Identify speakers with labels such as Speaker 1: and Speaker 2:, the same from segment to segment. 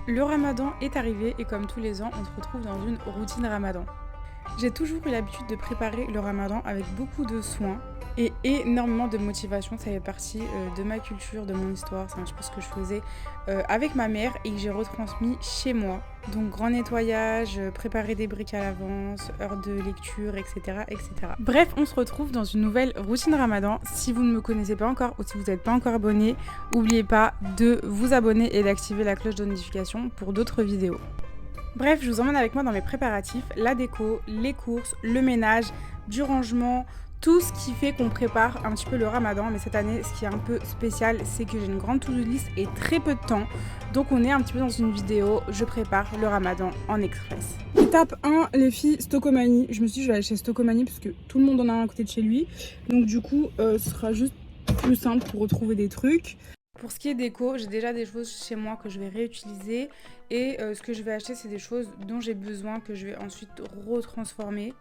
Speaker 1: Le ramadan est arrivé et comme tous les ans, on se retrouve dans une routine ramadan. J'ai toujours eu l'habitude de préparer le ramadan avec beaucoup de soin et énormément de motivation. Ça fait partie de ma culture, de mon histoire. C'est un petit peu ce que je faisais avec ma mère et que j'ai retransmis chez moi. Donc grand nettoyage, préparer des briques à l'avance, heures de lecture, etc., etc. Bref, on se retrouve dans une nouvelle routine ramadan. Si vous ne me connaissez pas encore ou si vous n'êtes pas encore abonné, n'oubliez pas de vous abonner et d'activer la cloche de notification pour d'autres vidéos. Bref, je vous emmène avec moi dans mes préparatifs, la déco, les courses, le ménage, du rangement, tout ce qui fait qu'on prépare un petit peu le ramadan. Mais cette année, ce qui est un peu spécial, c'est que j'ai une grande to-do list et très peu de temps. Donc on est un petit peu dans une vidéo, je prépare le ramadan en express. Étape 1, les filles, Stocomanie. Je me suis dit, je vais aller chez Stocomanie parce que tout le monde en a un à côté de chez lui. Donc du coup, ce sera juste plus simple pour retrouver des trucs. Pour ce qui est déco, j'ai déjà des choses chez moi que je vais réutiliser et ce que je vais acheter, c'est des choses dont j'ai besoin que je vais ensuite retransformer.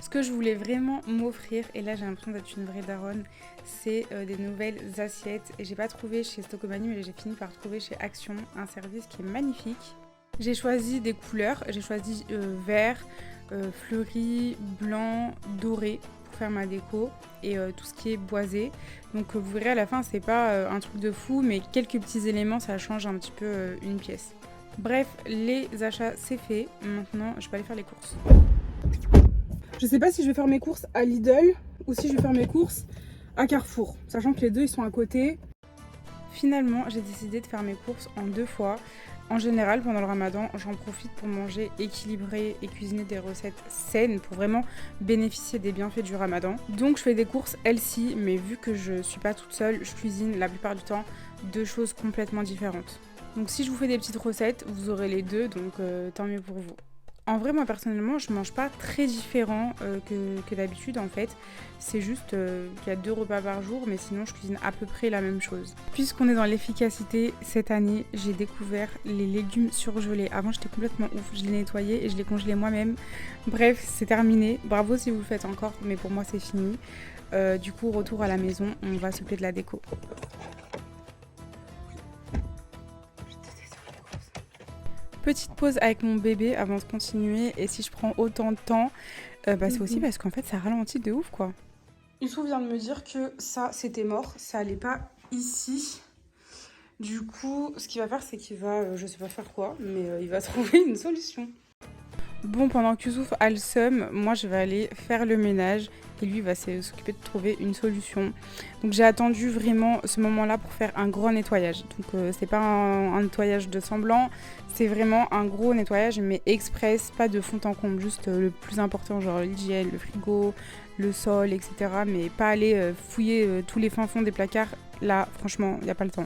Speaker 1: Ce que je voulais vraiment m'offrir, et là j'ai l'impression d'être une vraie daronne, c'est des nouvelles assiettes. Et j'ai pas trouvé chez Stocomanie, mais j'ai fini par trouver chez Action, un service qui est magnifique. J'ai choisi des couleurs, j'ai choisi vert, fleuri, blanc, doré pour faire ma déco et tout ce qui est boisé. Donc vous verrez à la fin, c'est pas un truc de fou, mais quelques petits éléments, ça change un petit peu une pièce. Bref, les achats c'est fait. Maintenant, je vais aller faire les courses. Je sais pas si je vais faire mes courses à Lidl ou si je vais faire mes courses à Carrefour, sachant que les deux ils sont à côté. Finalement, j'ai décidé de faire mes courses en 2 fois. En général, pendant le ramadan, j'en profite pour manger équilibré et cuisiner des recettes saines pour vraiment bénéficier des bienfaits du ramadan. Donc je fais des courses healthy, mais vu que je suis pas toute seule, je cuisine la plupart du temps 2 choses complètement différentes. Donc si je vous fais des petites recettes, vous aurez les deux, donc tant mieux pour vous. En vrai, moi personnellement, je mange pas très différent que d'habitude en fait. C'est juste qu'il y a 2 repas par jour, mais sinon je cuisine à peu près la même chose. Puisqu'on est dans l'efficacité, cette année, j'ai découvert les légumes surgelés. Avant, j'étais complètement ouf. Je les nettoyais et je les congelais moi-même. Bref, c'est terminé. Bravo si vous le faites encore, mais pour moi, c'est fini. Du coup, retour à la maison, on va s'occuper de la déco. Petite pause avec mon bébé avant de continuer, et si je prends autant de temps, c'est aussi parce qu'en fait ça ralentit de ouf quoi. Youssouf vient de me dire que ça c'était mort, ça allait pas ici. Du coup, ce qu'il va faire c'est qu'il va, je sais pas faire quoi, mais il va trouver une solution. Bon, pendant que Youssouf a le seum, moi je vais aller faire le ménage et lui va s'occuper de trouver une solution. Donc j'ai attendu vraiment ce moment-là pour faire un gros nettoyage. Donc c'est pas un nettoyage de semblant, c'est vraiment un gros nettoyage mais express, pas de fond en comble, juste le plus important, genre l'hygiène, le frigo, le sol, etc. Mais pas aller fouiller tous les fins fonds des placards. Là, franchement, il n'y a pas le temps.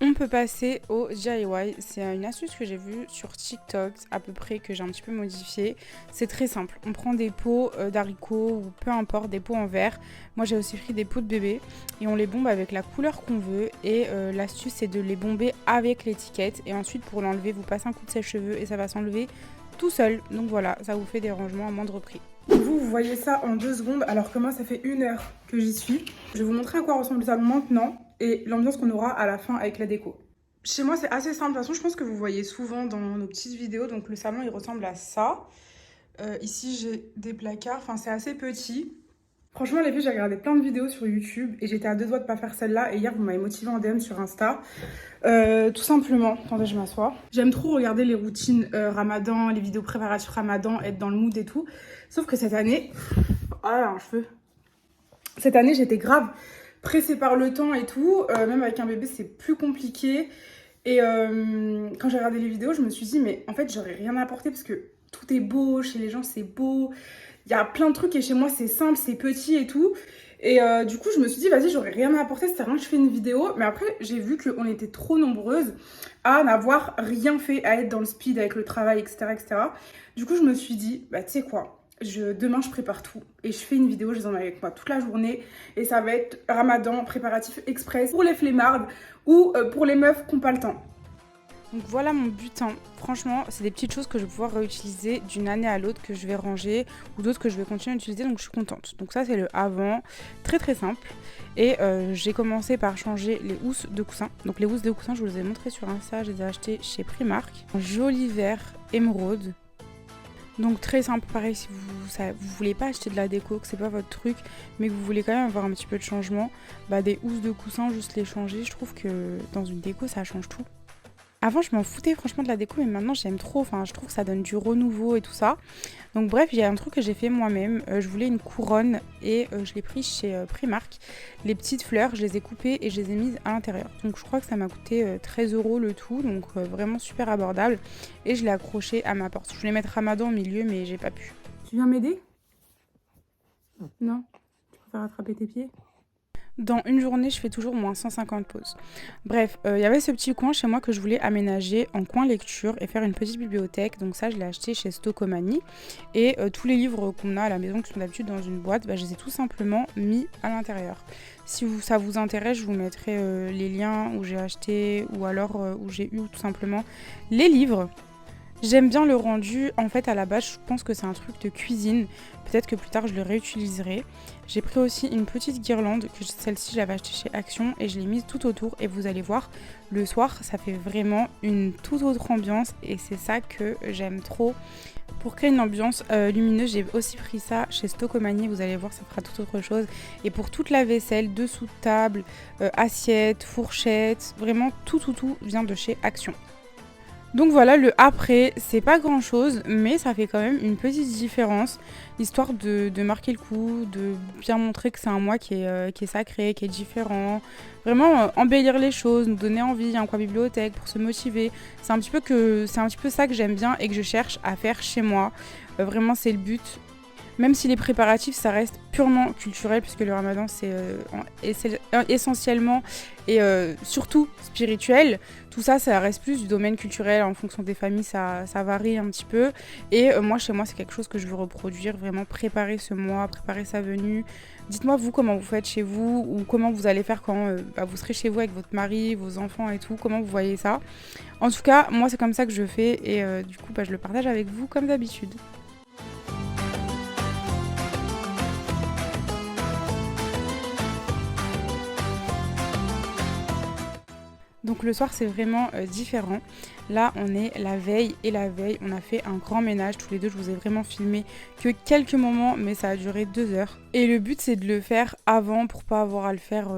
Speaker 1: On peut passer au DIY, c'est une astuce que j'ai vue sur TikTok à peu près, que j'ai un petit peu modifiée. C'est très simple, on prend des pots d'haricots ou peu importe, des pots en verre. Moi j'ai aussi pris des pots de bébé et on les bombe avec la couleur qu'on veut. Et l'astuce c'est de les bomber avec l'étiquette et ensuite pour l'enlever vous passez un coup de sèche-cheveux et ça va s'enlever tout seul. Donc voilà, ça vous fait des rangements à moindre prix. Vous voyez ça en 2 secondes alors que moi ça fait 1 heure que j'y suis. Je vais vous montrer à quoi ressemble ça maintenant et l'ambiance qu'on aura à la fin avec la déco. Chez moi c'est assez simple, de toute façon je pense que vous voyez souvent dans nos petites vidéos, donc le salon il ressemble à ça. Ici j'ai des placards, enfin c'est assez petit. Franchement les filles, j'ai regardé plein de vidéos sur YouTube et j'étais à 2 doigts de pas faire celle-là et hier vous m'avez motivé en DM sur Insta. Tout simplement, attendez je m'assois. J'aime trop regarder les routines ramadan, les vidéos préparatifs ramadan, être dans le mood et tout. Sauf que cette année, un cheveu. Cette année j'étais grave pressée par le temps et tout, même avec un bébé c'est plus compliqué. Et quand j'ai regardé les vidéos, je me suis dit mais en fait j'aurais rien à apporter parce que tout est beau, chez les gens c'est beau, il y a plein de trucs et chez moi c'est simple, c'est petit et tout. Et du coup je me suis dit vas-y j'aurais rien à apporter, c'est rien que je fais une vidéo. Mais après j'ai vu qu'on était trop nombreuses à n'avoir rien fait, à être dans le speed avec le travail etc etc. Du coup je me suis dit bah tu sais quoi, demain je prépare tout et je fais une vidéo, je les en ai avec moi toute la journée et ça va être ramadan préparatif express pour les flemmardes ou pour les meufs qui n'ont pas le temps. Donc voilà mon butin. Franchement, c'est des petites choses que je vais pouvoir réutiliser d'une année à l'autre, que je vais ranger ou d'autres que je vais continuer à utiliser, donc je suis contente. Donc ça c'est le avant, très très simple. Et j'ai commencé par changer les housses de coussin. Donc les housses de coussin, je vous les ai montrées sur Insta, je les ai achetées chez Primark. Un joli vert émeraude. Donc très simple, pareil, si vous voulez pas acheter de la déco, que c'est pas votre truc, mais que vous voulez quand même avoir un petit peu de changement, bah des housses de coussin, juste les changer, je trouve que dans une déco ça change tout. Avant, je m'en foutais franchement de la déco, mais maintenant j'aime trop. Enfin, je trouve que ça donne du renouveau et tout ça. Donc bref, il y a un truc que j'ai fait moi-même. Je voulais une couronne et je l'ai pris chez Primark. Les petites fleurs, je les ai coupées et je les ai mises à l'intérieur. Donc je crois que ça m'a coûté 13 € le tout, donc vraiment super abordable. Et je l'ai accroché à ma porte. Je voulais mettre Ramadan au milieu, mais j'ai pas pu. Tu viens m'aider? Non? Tu préfères attraper tes pieds? Dans une journée, je fais toujours moins 150 pauses. Bref, il y avait ce petit coin chez moi que je voulais aménager en coin lecture et faire une petite bibliothèque. Donc ça, je l'ai acheté chez Stocomanie. Et tous les livres qu'on a à la maison, qui sont d'habitude dans une boîte, bah, je les ai tout simplement mis à l'intérieur. Si ça vous intéresse, je vous mettrai les liens où j'ai acheté ou alors où j'ai eu tout simplement les livres. J'aime bien le rendu. En fait, à la base, je pense que c'est un truc de cuisine. Peut-être que plus tard, je le réutiliserai. J'ai pris aussi une petite guirlande, que celle-ci, j'avais achetée chez Action et je l'ai mise tout autour. Et vous allez voir, le soir, ça fait vraiment une toute autre ambiance et c'est ça que j'aime trop. Pour créer une ambiance lumineuse, j'ai aussi pris ça chez Stocomanie. Vous allez voir, ça fera toute autre chose. Et pour toute la vaisselle, dessous de table, assiette, fourchette, vraiment tout vient de chez Action. Donc voilà, le après, c'est pas grand chose, mais ça fait quand même une petite différence, histoire de marquer le coup, de bien montrer que c'est un mois qui est sacré, qui est différent. Vraiment embellir les choses, nous donner envie, un coin bibliothèque pour se motiver. C'est un petit peu ça que j'aime bien et que je cherche à faire chez moi. Vraiment, c'est le but. Même si les préparatifs, ça reste purement culturel, puisque le ramadan, c'est essentiellement et surtout spirituel. Tout ça, ça reste plus du domaine culturel. En fonction des familles, ça varie un petit peu. Et moi, chez moi, c'est quelque chose que je veux reproduire, vraiment préparer ce mois, préparer sa venue. Dites-moi, vous, comment vous faites chez vous, ou comment vous allez faire quand vous serez chez vous avec votre mari, vos enfants et tout. Comment vous voyez ça? En tout cas, moi, c'est comme ça que je fais, et du coup, je le partage avec vous, comme d'habitude. Donc le soir, c'est vraiment différent. Là, on est la veille et la veille, on a fait un grand ménage tous les deux. Je vous ai vraiment filmé que quelques moments, mais ça a duré 2 heures. Et le but, c'est de le faire avant pour pas avoir à le faire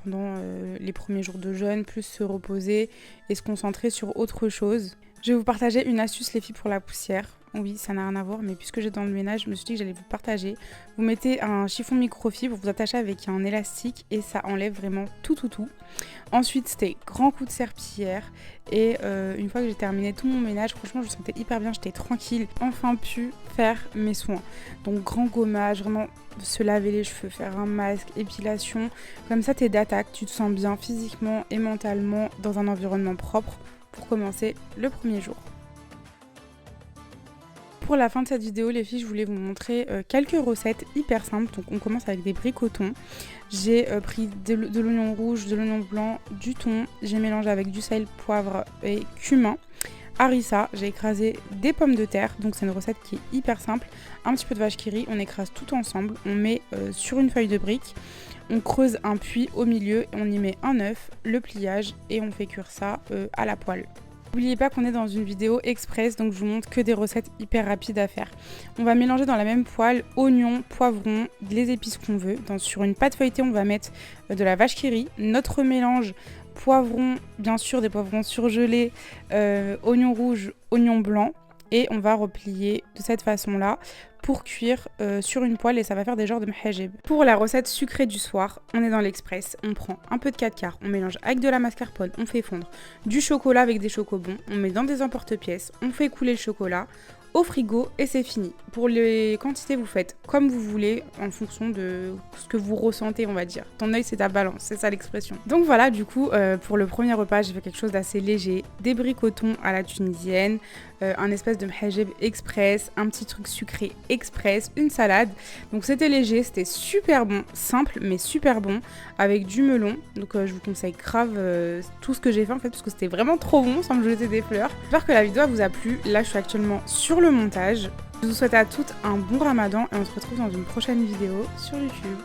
Speaker 1: pendant les premiers jours de jeûne, plus se reposer et se concentrer sur autre chose. Je vais vous partager une astuce, les filles, pour la poussière. Oui, ça n'a rien à voir, mais puisque j'ai dans le ménage, je me suis dit que j'allais vous partager. Vous mettez un chiffon microfibre, vous attachez avec un élastique et ça enlève vraiment tout. Ensuite, c'était grand coup de serpillière et une fois que j'ai terminé tout mon ménage, franchement, je me sentais hyper bien, j'étais tranquille. Enfin pu faire mes soins. Donc grand gommage, vraiment se laver les cheveux, faire un masque, épilation. Comme ça, t'es d'attaque, tu te sens bien physiquement et mentalement dans un environnement propre pour commencer le premier jour. Pour la fin de cette vidéo, les filles, je voulais vous montrer quelques recettes hyper simples. Donc on commence avec des bricotons. J'ai pris de l'oignon rouge, de l'oignon blanc, du thon. J'ai mélangé avec du sel, poivre et cumin. Harissa, j'ai écrasé des pommes de terre. Donc c'est une recette qui est hyper simple. Un petit peu de vache qui rit, on écrase tout ensemble. On met sur une feuille de brique. On creuse un puits au milieu, on y met un œuf, le pliage et on fait cuire ça à la poêle. N'oubliez pas qu'on est dans une vidéo express, donc je vous montre que des recettes hyper rapides à faire. On va mélanger dans la même poêle oignons, poivrons, les épices qu'on veut. Sur une pâte feuilletée, on va mettre de la vache qui rit, notre mélange poivrons, bien sûr des poivrons surgelés, oignons rouges, oignons blancs. Et on va replier de cette façon-là pour cuire sur une poêle et ça va faire des genres de mhajeb. Pour la recette sucrée du soir, on est dans l'express. On prend un peu de 4 quarts, on mélange avec de la mascarpone, on fait fondre du chocolat avec des chocobons, on met dans des emporte-pièces, on fait couler le chocolat au frigo et c'est fini. Pour les quantités, vous faites comme vous voulez en fonction de ce que vous ressentez, on va dire. Ton œil, c'est ta balance, c'est ça l'expression. Donc voilà, du coup, pour le premier repas, j'ai fait quelque chose d'assez léger. Des bricotons à la tunisienne, un espèce de mhajeb express, un petit truc sucré express, une salade. Donc c'était léger, c'était super bon, simple mais super bon, avec du melon. Donc je vous conseille grave tout ce que j'ai fait en fait, parce que c'était vraiment trop bon sans me jeter des fleurs. J'espère que la vidéo vous a plu. Là je suis actuellement sur le montage. Je vous souhaite à toutes un bon ramadan et on se retrouve dans une prochaine vidéo sur YouTube.